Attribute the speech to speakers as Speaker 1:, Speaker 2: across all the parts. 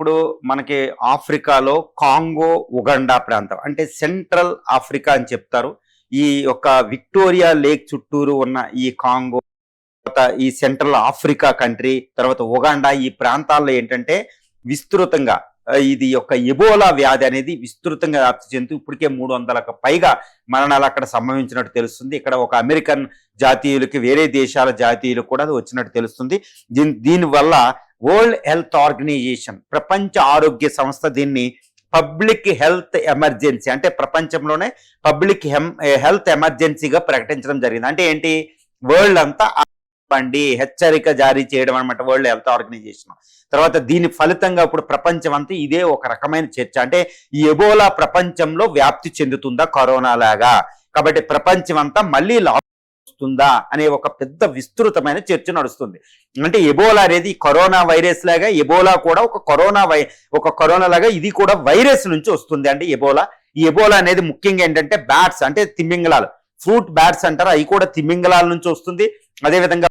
Speaker 1: ఇప్పుడు మనకి ఆఫ్రికాలో కాంగో ఉగండా ప్రాంతం అంటే సెంట్రల్ ఆఫ్రికా అని చెప్తారు. ఈ యొక్క విక్టోరియా లేక్ చుట్టూరు ఉన్న ఈ కాంగో, తర్వాత ఈ సెంట్రల్ ఆఫ్రికా కంట్రీ, తర్వాత ఉగాండా, ఈ ప్రాంతాల్లో ఏంటంటే విస్తృతంగా ఇది యొక్క ఎబోలా వ్యాధి అనేది విస్తృతంగా వ్యాప్తి చెందుతూ ఇప్పటికే 300లకు పైగా మరణాలు అక్కడ సంభవించినట్టు తెలుస్తుంది. ఇక్కడ ఒక అమెరికన్ జాతీయులకి, వేరే దేశాల జాతీయులకు కూడా అది వచ్చినట్టు తెలుస్తుంది. దీనివల్ల వరల్డ్ హెల్త్ ఆర్గనైజేషన్, ప్రపంచ ఆరోగ్య సంస్థ దీన్ని పబ్లిక్ హెల్త్ ఎమర్జెన్సీ, అంటే ప్రపంచంలోనే పబ్లిక్ హెల్త్ ఎమర్జెన్సీగా ప్రకటించడం జరిగింది. అంటే ఏంటి, వరల్డ్ అంతా హెచ్చరిక జారీ చేయడం అనమాట వరల్డ్ హెల్త్ ఆర్గనైజేషన్. తర్వాత దీని ఫలితంగా ఇప్పుడు ప్రపంచం అంతా ఇదే ఒక రకమైన చర్చ, అంటే ఈ ఎబోలా ప్రపంచంలో వ్యాప్తి చెందుతుందా కరోనా లాగా, కాబట్టి ప్రపంచం అంతా మళ్ళీ వస్తుందా అనే ఒక పెద్ద విస్తృతమైన చర్చ నడుస్తుంది. అంటే ఎబోలా అనేది కరోనా వైరస్ లాగా, ఎబోలా కూడా ఒక కరోనా లాగా ఇది కూడా వైరస్ నుంచి వస్తుంది. అంటే ఈ ఎబోలా అనేది ముఖ్యంగా ఏంటంటే బ్యాట్స్, అంటే తిమింగలాలు, ఫ్రూట్ బ్యాట్స్ అంటారు, అవి కూడా తిమింగలాల నుంచి వస్తుంది. అదేవిధంగా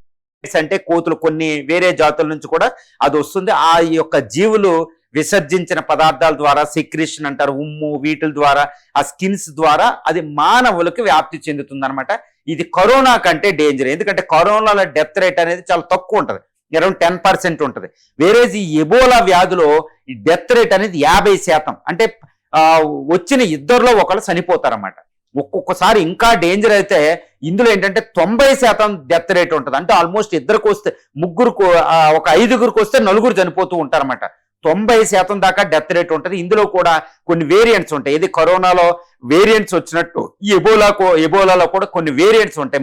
Speaker 1: అంటే కోతులు, కొన్ని వేరే జాతుల నుంచి కూడా అది వస్తుంది. ఆ యొక్క జీవులు విసర్జించిన పదార్థాల ద్వారా, సెక్రేషన్ అంటారు, ఉమ్ము, వీటి ద్వారా, ఆ స్కిన్స్ ద్వారా అది మానవులకు వ్యాప్తి చెందుతుంది అనమాట. ఇది కరోనా కంటే డేంజర్, ఎందుకంటే కరోనాలో డెత్ రేట్ అనేది చాలా తక్కువ ఉంటుంది, అరౌండ్ 10% ఉంటుంది. వేరేజ్ ఈ ఎబోలా వ్యాధిలో ఈ డెత్ రేట్ అనేది 50%, అంటే వచ్చిన ఇద్దరిలో ఒకళ్ళు చనిపోతారన్నమాట. ఒక్కొక్కసారి ఇంకా డేంజర్ అయితే ఇందులో ఏంటంటే 90% డెత్ రేట్ ఉంటుంది. అంటే ఆల్మోస్ట్ ఇద్దరికి వస్తే ఒక 5గురికి వస్తే 4 చనిపోతూ ఉంటారన్నమాట. 90% దాకా డెత్ రేట్ ఉంటుంది. ఇందులో కూడా కొన్ని వేరియంట్స్ ఉంటాయి. ఇది కరోనాలో వేరియంట్స్ వచ్చినట్టు ఈ ఎబోలాలో కూడా కొన్ని వేరియంట్స్ ఉంటాయి.